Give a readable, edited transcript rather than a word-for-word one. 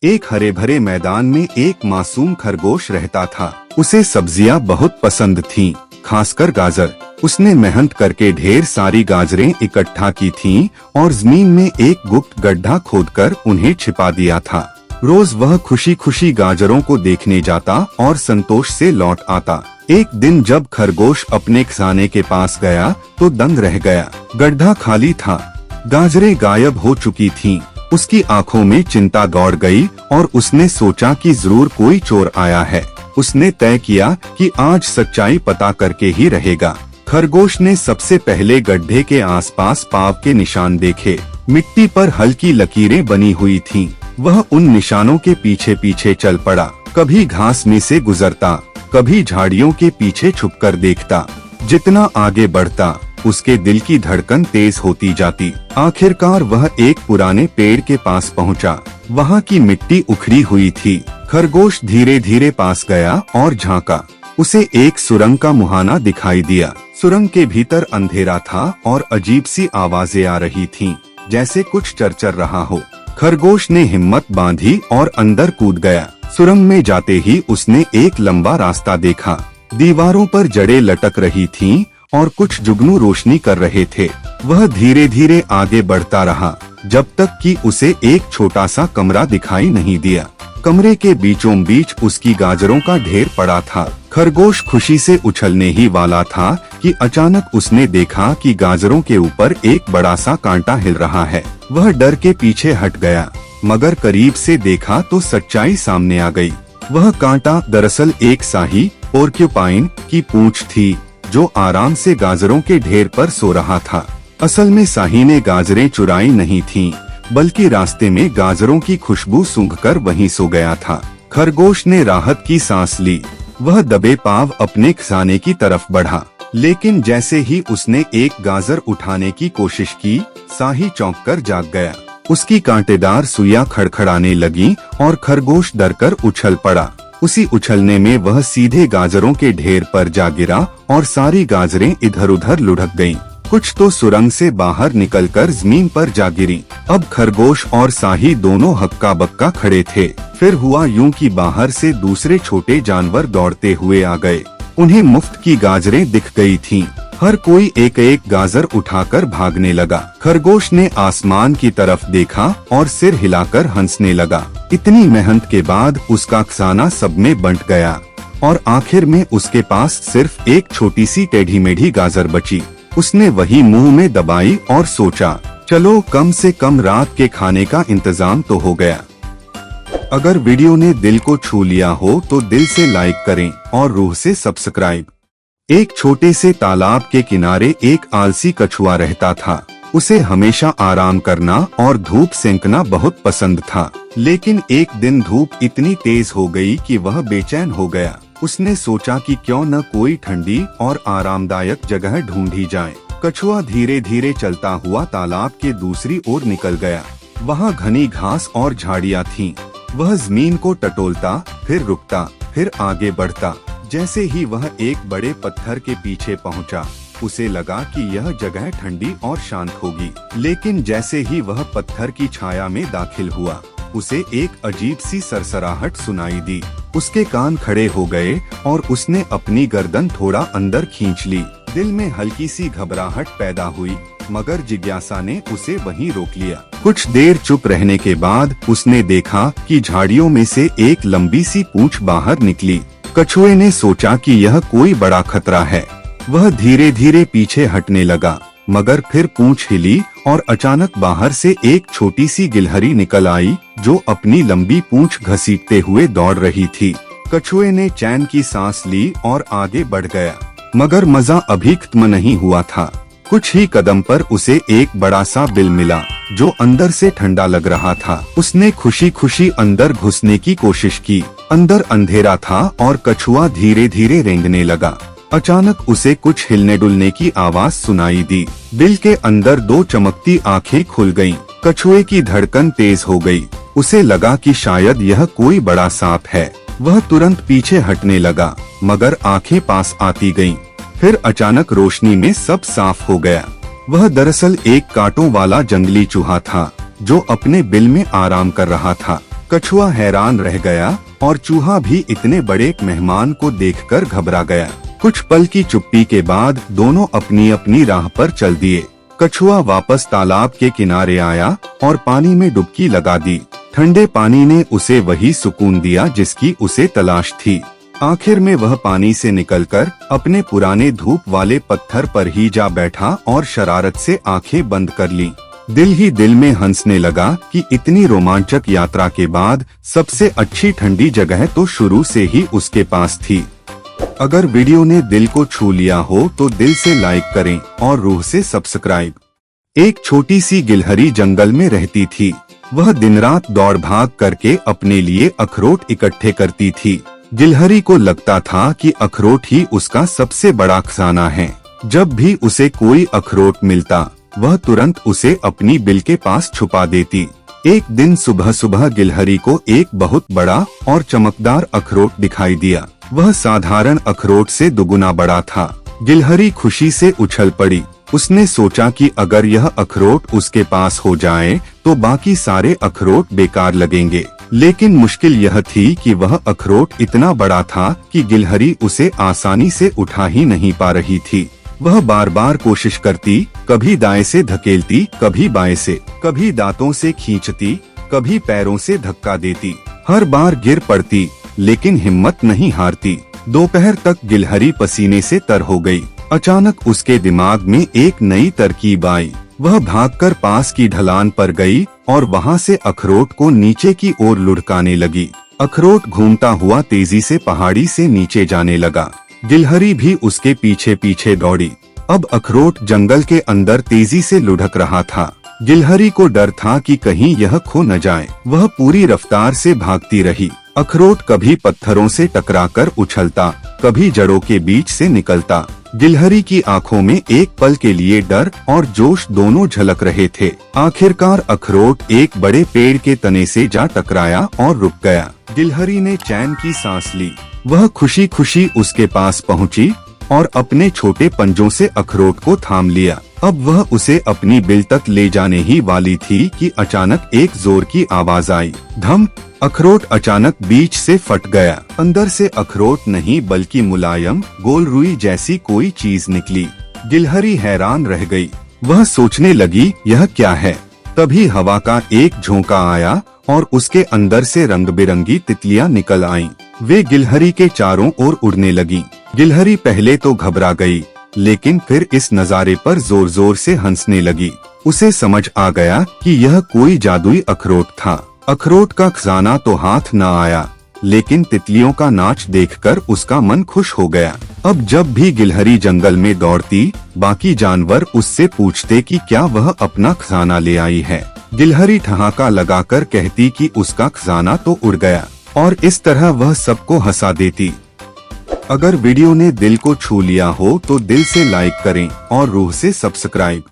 एक हरे भरे मैदान में एक मासूम खरगोश रहता था। उसे सब्जियां बहुत पसंद थीं, खासकर गाजर। उसने मेहनत करके ढेर सारी गाजरें इकट्ठा की थीं और जमीन में एक गुप्त गड्ढा खोदकर उन्हें छिपा दिया था। रोज वह खुशी खुशी गाजरों को देखने जाता और संतोष से लौट आता। एक दिन जब खरगोश अपने खजाने के पास गया तो दंग रह गया। गड्ढा खाली था, गाजरें गायब हो चुकी थीं। उसकी आंखों में चिंता दौड़ गई और उसने सोचा कि जरूर कोई चोर आया है। उसने तय किया कि आज सच्चाई पता करके ही रहेगा। खरगोश ने सबसे पहले गड्ढे के आसपास पाँव के निशान देखे। मिट्टी पर हल्की लकीरें बनी हुई थीं। वह उन निशानों के पीछे पीछे चल पड़ा। कभी घास में से गुजरता, कभी झाड़ियों के पीछे छुपकर देखता। जितना आगे बढ़ता उसके दिल की धड़कन तेज होती जाती। आखिरकार वह एक पुराने पेड़ के पास पहुंचा। वहां की मिट्टी उखड़ी हुई थी। खरगोश धीरे धीरे पास गया और झांका। उसे एक सुरंग का मुहाना दिखाई दिया। सुरंग के भीतर अंधेरा था और अजीब सी आवाजें आ रही थीं, जैसे कुछ चरचर रहा हो। खरगोश ने हिम्मत बांधी और अंदर कूद गया। सुरंग में जाते ही उसने एक लंबा रास्ता देखा। दीवारों पर जड़ें लटक रही थीं और कुछ जुगनू रोशनी कर रहे थे। वह धीरे धीरे आगे बढ़ता रहा जब तक कि उसे एक छोटा सा कमरा दिखाई नहीं दिया। कमरे के बीचों बीच उसकी गाजरों का ढेर पड़ा था। खरगोश खुशी से उछलने ही वाला था कि अचानक उसने देखा कि गाजरों के ऊपर एक बड़ा सा कांटा हिल रहा है। वह डर के पीछे हट गया, मगर करीब से देखा तो सच्चाई सामने आ गई। वह कांटा दरअसल एक शाही पोर्क्यूपाइन की पूंछ थी, जो आराम से गाजरों के ढेर पर सो रहा था। असल में शाही ने गाजरें चुराई नहीं थीं, बल्कि रास्ते में गाजरों की खुशबू सूंघकर वहीं सो गया था। खरगोश ने राहत की सांस ली। वह दबे पांव अपने खजाने की तरफ बढ़ा, लेकिन जैसे ही उसने एक गाजर उठाने की कोशिश की, शाही चौंककर जाग गया। उसकी कांटेदार सुइयां खड़खड़ाने लगी और खरगोश डरकर उछल पड़ा। उसी उछलने में वह सीधे गाजरों के ढेर पर जा गिरा और सारी गाजरें इधर उधर लुढ़क गईं। कुछ तो सुरंग से बाहर निकलकर जमीन पर जा गिरी। अब खरगोश और शाही दोनों हक्का बक्का खड़े थे। फिर हुआ यूं कि बाहर से दूसरे छोटे जानवर दौड़ते हुए आ गए। उन्हें मुफ्त की गाजरें दिख गई थीं। हर कोई एक एक गाजर उठाकर भागने लगा। खरगोश ने आसमान की तरफ देखा और सिर हिलाकर हंसने लगा। इतनी मेहनत के बाद उसका खजाना सब में बंट गया और आखिर में उसके पास सिर्फ एक छोटी सी टेढ़ी मेढ़ी गाजर बची। उसने वही मुंह में दबाई और सोचा, चलो कम से कम रात के खाने का इंतजाम तो हो गया। अगर वीडियो ने दिल को छू लिया हो तो दिल से लाइक करें और रूह से सब्सक्राइब। एक छोटे से तालाब के किनारे एक आलसी कछुआ रहता था। उसे हमेशा आराम करना और धूप सेंकना बहुत पसंद था, लेकिन एक दिन धूप इतनी तेज हो गई कि वह बेचैन हो गया। उसने सोचा कि क्यों न कोई ठंडी और आरामदायक जगह ढूंढी जाए। कछुआ धीरे धीरे चलता हुआ तालाब के दूसरी ओर निकल गया। वहाँ घनी घास और झाड़ियाँ थीं। वह जमीन को टटोलता, फिर रुकता, फिर आगे बढ़ता। जैसे ही वह एक बड़े पत्थर के पीछे पहुंचा, उसे लगा कि यह जगह ठंडी और शांत होगी। लेकिन जैसे ही वह पत्थर की छाया में दाखिल हुआ, उसे एक अजीब सी सरसराहट सुनाई दी। उसके कान खड़े हो गए और उसने अपनी गर्दन थोड़ा अंदर खींच ली। दिल में हल्की सी घबराहट पैदा हुई, मगर जिज्ञासा ने उसे वहीं रोक लिया। कुछ देर चुप रहने के बाद उसने देखा कि झाड़ियों में से एक लंबी सी पूंछ बाहर निकली। कछुए ने सोचा कि यह कोई बड़ा खतरा है। वह धीरे धीरे पीछे हटने लगा, मगर फिर पूंछ हिली और अचानक बाहर से एक छोटी सी गिलहरी निकल आई, जो अपनी लंबी पूंछ घसीटते हुए दौड़ रही थी। कछुए ने चैन की सांस ली और आगे बढ़ गया, मगर मजा अभी खत्म नहीं हुआ था। कुछ ही कदम पर उसे एक बड़ा सा बिल मिला, जो अंदर से ठंडा लग रहा था। उसने खुशी खुशी अंदर घुसने की कोशिश की। अंदर अंधेरा था और कछुआ धीरे धीरे रेंगने लगा। अचानक उसे कुछ हिलने डुलने की आवाज सुनाई दी। बिल के अंदर दो चमकती आंखें खुल गईं। कछुए की धड़कन तेज हो गई। उसे लगा कि शायद यह कोई बड़ा सांप है। वह तुरंत पीछे हटने लगा, मगर आंखें पास आती गईं। फिर अचानक रोशनी में सब साफ हो गया। वह दरअसल एक कांटों वाला जंगली चूहा था, जो अपने बिल में आराम कर रहा था। कछुआ हैरान रह गया और चूहा भी इतने बड़े मेहमान को देखकर घबरा गया। कुछ पल की चुप्पी के बाद दोनों अपनी अपनी राह पर चल दिए। कछुआ वापस तालाब के किनारे आया और पानी में डुबकी लगा दी। ठंडे पानी ने उसे वही सुकून दिया जिसकी उसे तलाश थी। आखिर में वह पानी से निकलकर अपने पुराने धूप वाले पत्थर पर ही जा बैठा और शरारत से आंखें बंद कर ली। दिल ही दिल में हंसने लगा कि इतनी रोमांचक यात्रा के बाद सबसे अच्छी ठंडी जगह तो शुरू से ही उसके पास थी। अगर वीडियो ने दिल को छू लिया हो तो दिल से लाइक करें और रूह से सब्सक्राइब। एक छोटी सी गिलहरी जंगल में रहती थी। वह दिन रात दौड़ भाग करके अपने लिए अखरोट इकट्ठे करती थी। गिलहरी को लगता था कि अखरोट ही उसका सबसे बड़ा खजाना है। जब भी उसे कोई अखरोट मिलता वह तुरंत उसे अपनी बिल के पास छुपा देती। एक दिन सुबह सुबह गिलहरी को एक बहुत बड़ा और चमकदार अखरोट दिखाई दिया। वह साधारण अखरोट से दुगुना बड़ा था। गिलहरी खुशी से उछल पड़ी। उसने सोचा कि अगर यह अखरोट उसके पास हो जाए तो बाकी सारे अखरोट बेकार लगेंगे। लेकिन मुश्किल यह थी कि वह अखरोट इतना बड़ा था कि गिलहरी उसे आसानी से उठा ही नहीं पा रही थी। वह बार बार कोशिश करती, कभी दाएं से धकेलती, कभी बाएं से, कभी दांतों से खींचती, कभी पैरों से धक्का देती। हर बार गिर पड़ती लेकिन हिम्मत नहीं हारती। दोपहर तक गिलहरी पसीने से तर हो गई। अचानक उसके दिमाग में एक नई तरकीब आई। वह भागकर पास की ढलान पर गई और वहां से अखरोट को नीचे की ओर लुढ़काने लगी। अखरोट घूमता हुआ तेजी से पहाड़ी से नीचे जाने लगा। गिलहरी भी उसके पीछे पीछे दौड़ी। अब अखरोट जंगल के अंदर तेजी से लुढ़क रहा था। गिलहरी को डर था कि कहीं यह खो न जाए। वह पूरी रफ्तार से भागती रही। अखरोट कभी पत्थरों से टकराकर उछलता, कभी जड़ों के बीच से निकलता। गिलहरी की आंखों में एक पल के लिए डर और जोश दोनों झलक रहे थे। आखिरकार अखरोट एक बड़े पेड़ के तने से जा टकराया और रुक गया। गिलहरी ने चैन की सांस ली। वह खुशी खुशी उसके पास पहुंची और अपने छोटे पंजों से अखरोट को थाम लिया। अब वह उसे अपनी बिल तक ले जाने ही वाली थी कि अचानक एक जोर की आवाज आई। धम! अखरोट अचानक बीच से फट गया। अंदर से अखरोट नहीं बल्कि मुलायम गोल रुई जैसी कोई चीज निकली। गिलहरी हैरान रह गई। वह सोचने लगी यह क्या है। तभी हवा का एक झोंका आया और उसके अंदर से रंग बिरंगी तितलियां निकल आईं। वे गिलहरी के चारों ओर उड़ने लगीं। गिलहरी पहले तो घबरा गई लेकिन फिर इस नजारे पर जोर जोर से हंसने लगी। उसे समझ आ गया कि यह कोई जादुई अखरोट था। अखरोट का खजाना तो हाथ न आया लेकिन तितलियों का नाच देखकर उसका मन खुश हो गया। अब जब भी गिलहरी जंगल में दौड़ती बाकी जानवर उससे पूछते कि क्या वह अपना खजाना ले आई है। गिलहरी ठहाका लगाकर कहती कि उसका खजाना तो उड़ गया और इस तरह वह सबको हंसा देती। अगर वीडियो ने दिल को छू लिया हो तो दिल से लाइक करें और रूह से सब्सक्राइब।